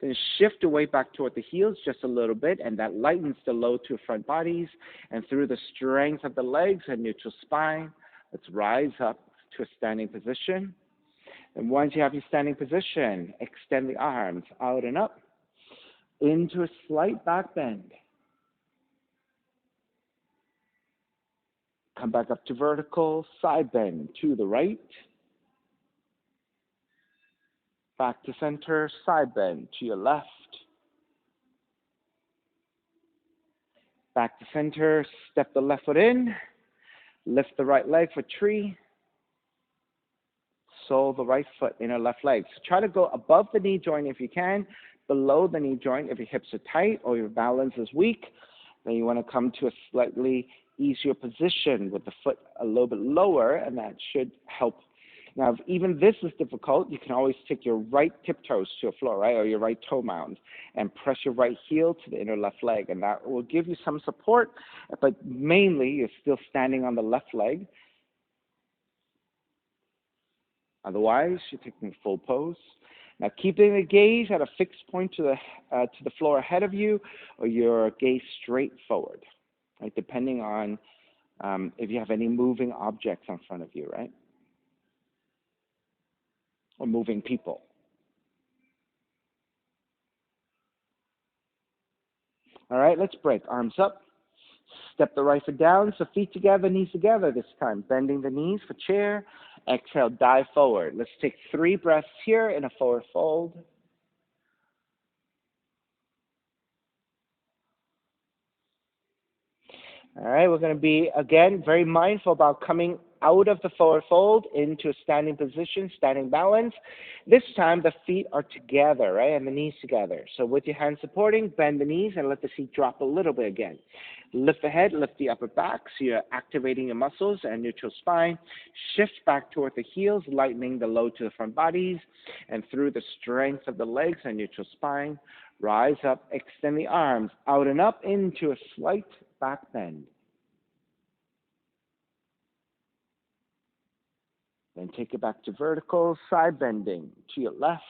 Then shift your weight back toward the heels just a little bit, and that lightens the load to front bodies. And through the strength of the legs and neutral spine, let's rise up to a standing position. And once you have your standing position, extend the arms out and up into a slight back bend. Come back up to vertical, side bend to the right. Back to center, side bend to your left. Back to center, step the left foot in. Lift the right leg for tree. Sole the right foot, inner left leg. So try to go above the knee joint if you can, below the knee joint if your hips are tight or your balance is weak. Then you want to come to a slightly easier position with the foot a little bit lower, and that should help. Now, if even this is difficult, you can always take your right tiptoes to the floor, right, or your right toe mound, and press your right heel to the inner left leg, and that will give you some support, but mainly you're still standing on the left leg. Otherwise, you're taking full pose. Now, keeping the gaze at a fixed point to the floor ahead of you, or your gaze straight forward, right, depending on if you have any moving objects in front of you, right, or moving people. All right, let's break. Arms up. Step the right foot down, so feet together, knees together this time. Bending the knees for chair. Exhale, dive forward. Let's take 3 breaths here in a forward fold. All right, we're going to be, again, very mindful about coming out of the forward fold into a standing position, standing balance. This time, the feet are together, right, and the knees together. So with your hands supporting, bend the knees and let the feet drop a little bit again. Lift the head, lift the upper back, so you're activating your muscles and neutral spine. Shift back toward the heels, lightening the load to the front bodies, and through the strength of the legs and neutral spine, rise up, extend the arms out and up into a slight back bend. Then take it back to vertical, side bending to your left.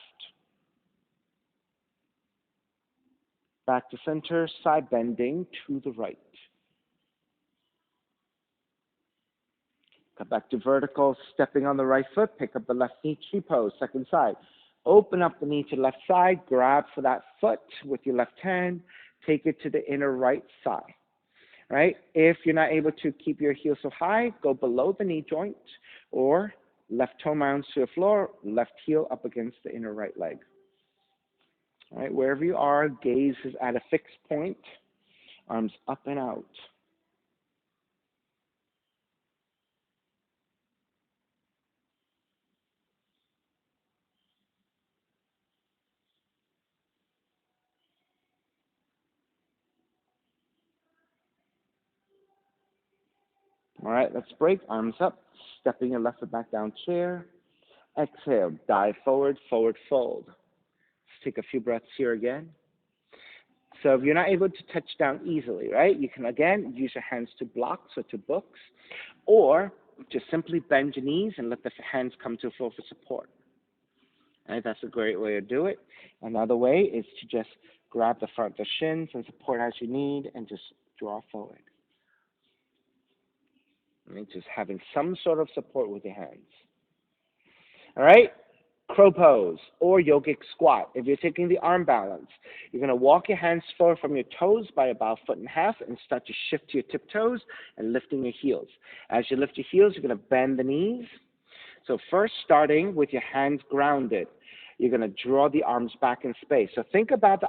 Back to center, side bending to the right. Come back to vertical, stepping on the right foot, pick up the left knee, tree pose, second side. Open up the knee to the left side, grab for that foot with your left hand, take it to the inner right side. Right? If you're not able to keep your heel so high, go below the knee joint, or left toe mounds to the floor, left heel up against the inner right leg. All right, wherever you are, gaze is at a fixed point, arms up and out. All right, let's break, arms up, stepping your left foot back down chair. Exhale, dive forward, forward fold. Let's take a few breaths here again. So if you're not able to touch down easily, right, you can again use your hands to blocks or to books, or just simply bend your knees and let the hands come to the floor for support. Right, that's a great way to do it. Another way is to just grab the front of the shins and support as you need and just draw forward. Right, just having some sort of support with your hands. All right, crow pose or yogic squat. If you're taking the arm balance, you're going to walk your hands forward from your toes by about 1.5 feet and start to shift to your tiptoes and lifting your heels. As you lift your heels, you're going to bend the knees. So first, starting with your hands grounded, you're going to draw the arms back in space. So think about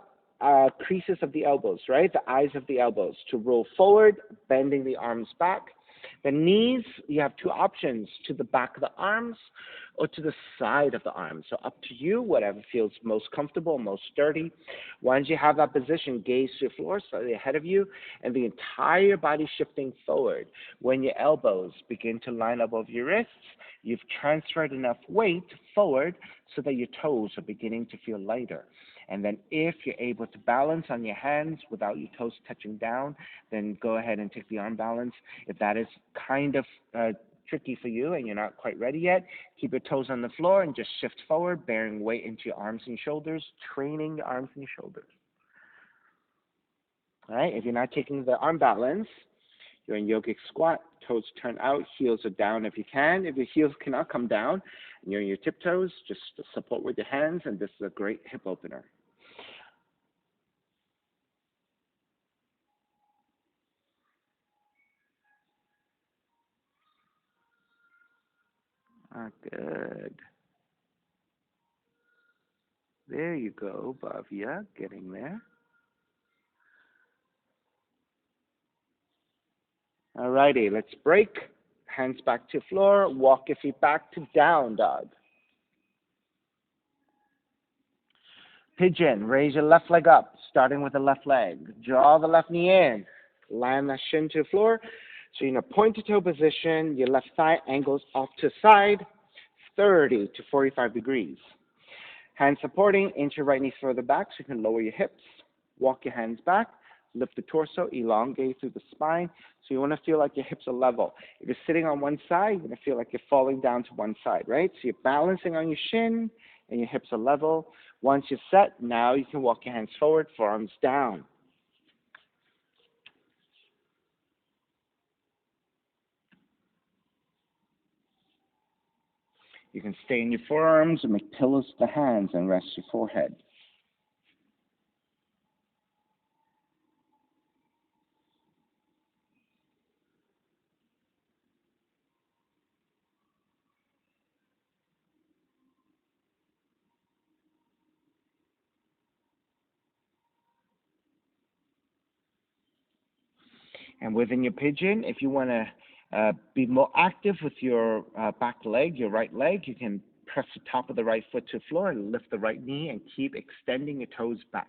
the creases of the elbows, right? The eyes of the elbows to roll forward, bending the arms back. The knees, you have 2 options, to the back of the arms or to the side of the arms. So up to you, whatever feels most comfortable, most sturdy. Once you have that position, gaze to the floor, slightly ahead of you, and the entire body shifting forward. When your elbows begin to line up over your wrists, you've transferred enough weight forward so that your toes are beginning to feel lighter. And then if you're able to balance on your hands without your toes touching down, then go ahead and take the arm balance. If that is kind of tricky for you and you're not quite ready yet, keep your toes on the floor and just shift forward, bearing weight into your arms and shoulders, training your arms and shoulders. All right, if you're not taking the arm balance, you're in yogic squat, toes turn out, heels are down if you can. If your heels cannot come down and you're in your tiptoes, just support with your hands, and this is a great hip opener. Good. There you go, Bhavya, getting there. All righty, let's break. Hands back to floor. Walk your feet back to down dog. Pigeon, raise your left leg up, starting with the left leg. Draw the left knee in. Land the shin to the floor. So you're in a point-to-toe position. Your left thigh angles off to the side, 30 to 45 degrees. Hands supporting, inch your right knee further back so you can lower your hips. Walk your hands back. Lift the torso, elongate through the spine. So you want to feel like your hips are level. If you're sitting on one side, you're going to feel like you're falling down to one side, right? So you're balancing on your shin and your hips are level. Once you're set, now you can walk your hands forward, forearms down. You can stay in your forearms and make pillows to the hands and rest your forehead. And within your pigeon, if you want to be more active with your back leg, your right leg, you can press the top of the right foot to the floor and lift the right knee and keep extending your toes back.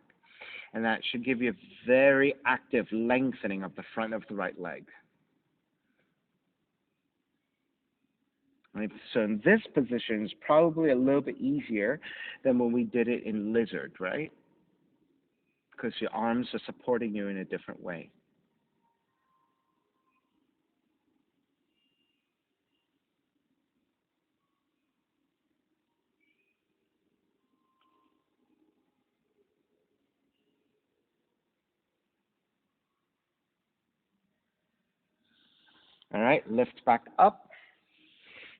And that should give you a very active lengthening of the front of the right leg. Right? So in this position, it's probably a little bit easier than when we did it in lizard, right? Because your arms are supporting you in a different way. All right, lift back up.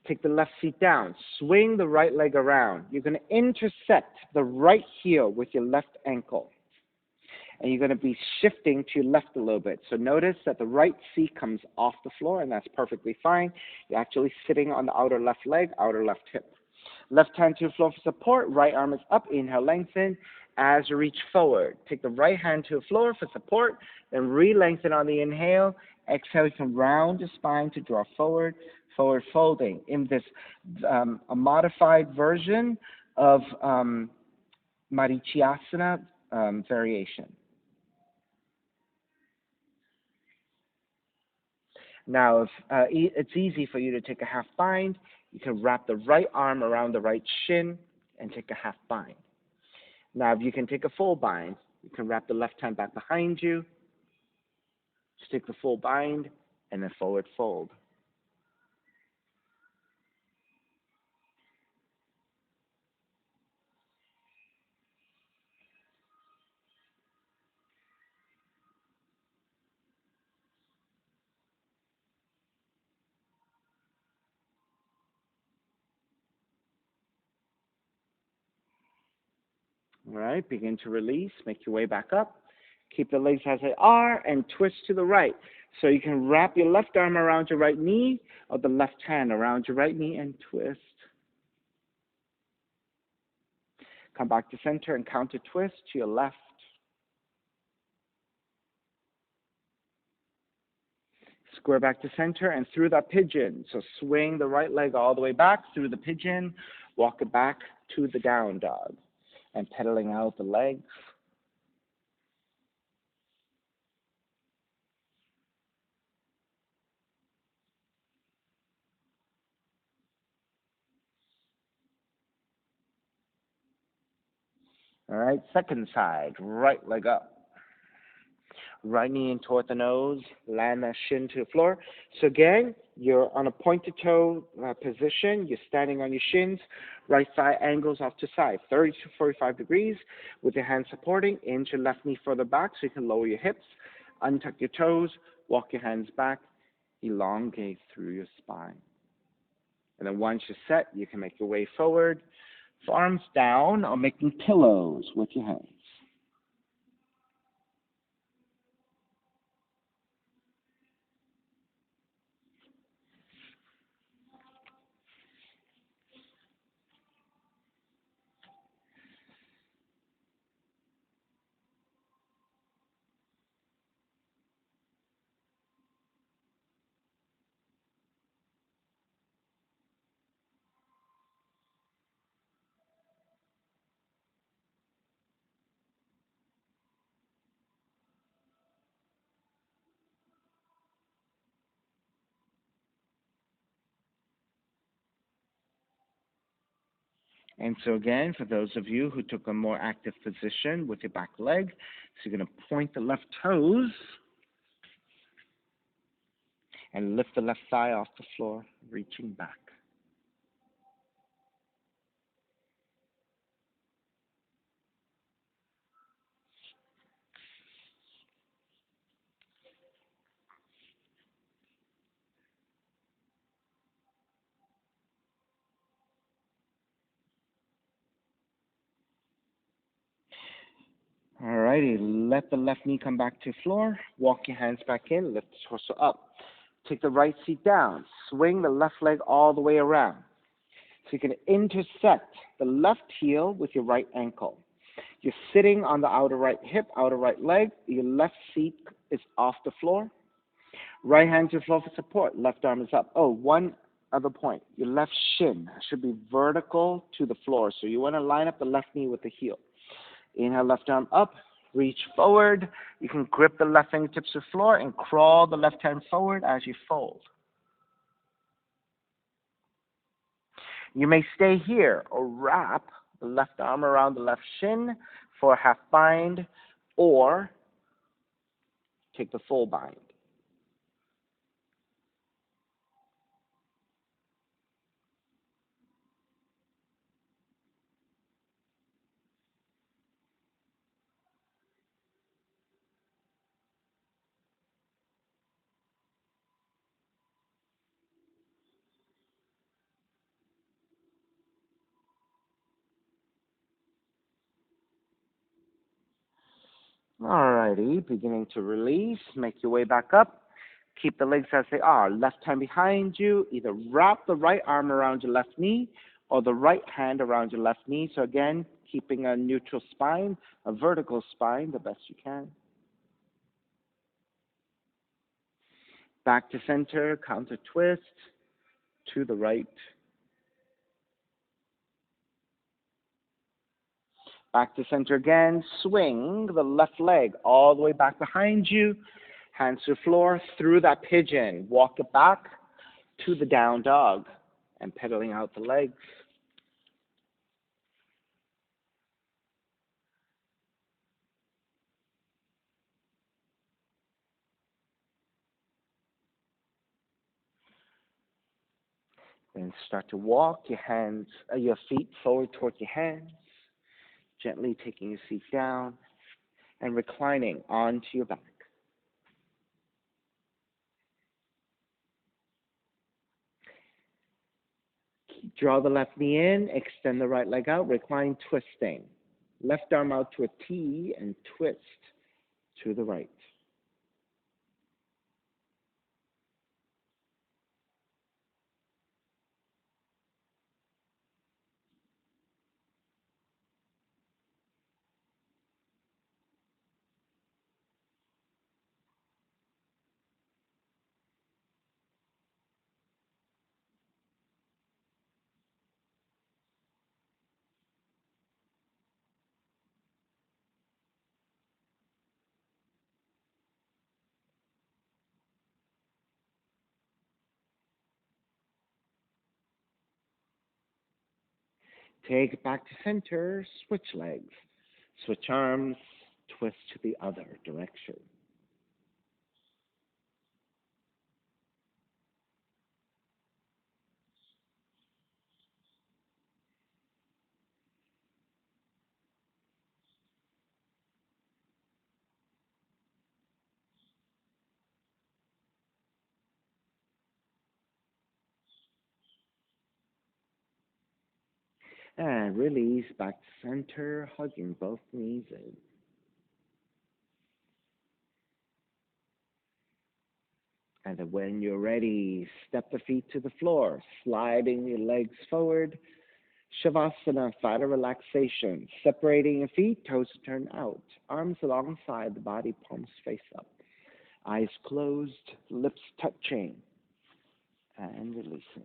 Take the left feet down. Swing the right leg around. You're going to intersect the right heel with your left ankle. And you're going to be shifting to your left a little bit. So notice that the right seat comes off the floor, and that's perfectly fine. You're actually sitting on the outer left leg, outer left hip. Left hand to the floor for support. Right arm is up. Inhale, lengthen. As you reach forward, take the right hand to the floor for support. Then re-lengthen on the inhale. Exhale, you can round the spine to draw forward. Forward folding in this a modified version of Marichyasana variation. Now, if it's easy for you to take a half bind, you can wrap the right arm around the right shin and take a half bind. Now, if you can take a full bind, you can wrap the left hand back behind you, just take the full bind, and then forward fold. All right, begin to release, make your way back up. Keep the legs as they are and twist to the right. So you can wrap your left arm around your right knee or the left hand around your right knee and twist. Come back to center and counter twist to your left. Square back to center and through that pigeon. So swing the right leg all the way back through the pigeon. Walk it back to the down dog. And pedaling out the legs. All right, second side, right leg up. Right knee in toward the nose, land that shin to the floor. So again, you're on a pointed toe position. You're standing on your shins. Right thigh angles off to side, 30 to 45 degrees, with your hands supporting. Inch your left knee further back so you can lower your hips. Untuck your toes. Walk your hands back. Elongate through your spine. And then once you're set, you can make your way forward. Arms down or making pillows with your hands. And so again, for those of you who took a more active position with your back leg, so you're going to point the left toes and lift the left thigh off the floor, reaching back. All righty, let the left knee come back to the floor. Walk your hands back in, lift the torso up. Take the right seat down. Swing the left leg all the way around. So you can intersect the left heel with your right ankle. You're sitting on the outer right hip, outer right leg. Your left seat is off the floor. Right hand to the floor for support. Left arm is up. Oh, one other point. Your left shin should be vertical to the floor. So you want to line up the left knee with the heel. Inhale, left arm up. Reach forward. You can grip the left fingertips to the floor and crawl the left hand forward as you fold. You may stay here or wrap the left arm around the left shin for a half bind or take the full bind. Alrighty, beginning to release. Make your way back up. Keep the legs as they are. Left hand behind you. Either wrap the right arm around your left knee or the right hand around your left knee. So again, keeping a neutral spine, a vertical spine, the best you can. Back to center, counter twist to the right. Back to center again. Swing the left leg all the way back behind you. Hands to the floor through that pigeon. Walk it back to the down dog and pedaling out the legs. Then start to walk your feet forward toward your hands, gently taking your seat down and reclining onto your back. Draw the left knee in, extend the right leg out, recline twisting. Left arm out to a T and twist to the right. Take it back to center, switch legs. Switch arms, twist to the other direction. And release back to center, hugging both knees in. And then when you're ready, step the feet to the floor, sliding your legs forward. Shavasana, thigh relaxation. Separating your feet, toes turn out. Arms alongside the body, palms face up. Eyes closed, lips touching. And releasing.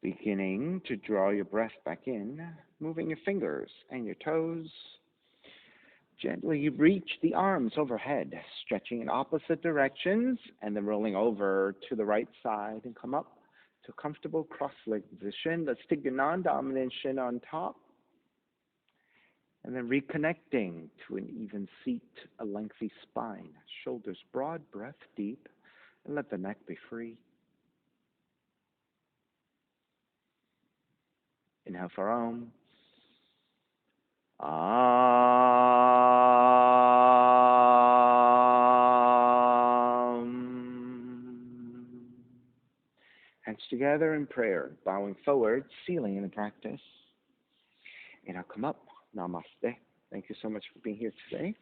Beginning to draw your breath back in, moving your fingers and your toes. Gently reach the arms overhead, stretching in opposite directions, and then rolling over to the right side and come up to a comfortable cross-leg position. Let's take the non-dominant shin on top, and then reconnecting to an even seat, a lengthy spine, shoulders broad, breath deep, and let the neck be free. Inhale for Om. Hands together in prayer, bowing forward, sealing in the practice. And I'll come up. Namaste. Thank you so much for being here today.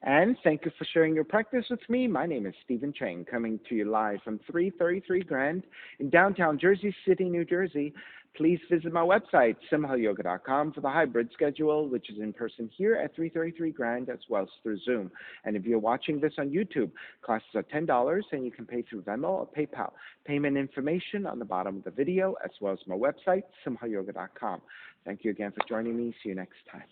And thank you for sharing your practice with me. My name is Stephen Chang, coming to you live from 333 Grand in downtown Jersey City, New Jersey. Please visit my website, simhayoga.com, for the hybrid schedule, which is in person here at 333 Grand as well as through Zoom. And if you're watching this on YouTube, classes are $10 and you can pay through Venmo or PayPal. Payment information on the bottom of the video as well as my website, simhayoga.com. Thank you again for joining me. See you next time.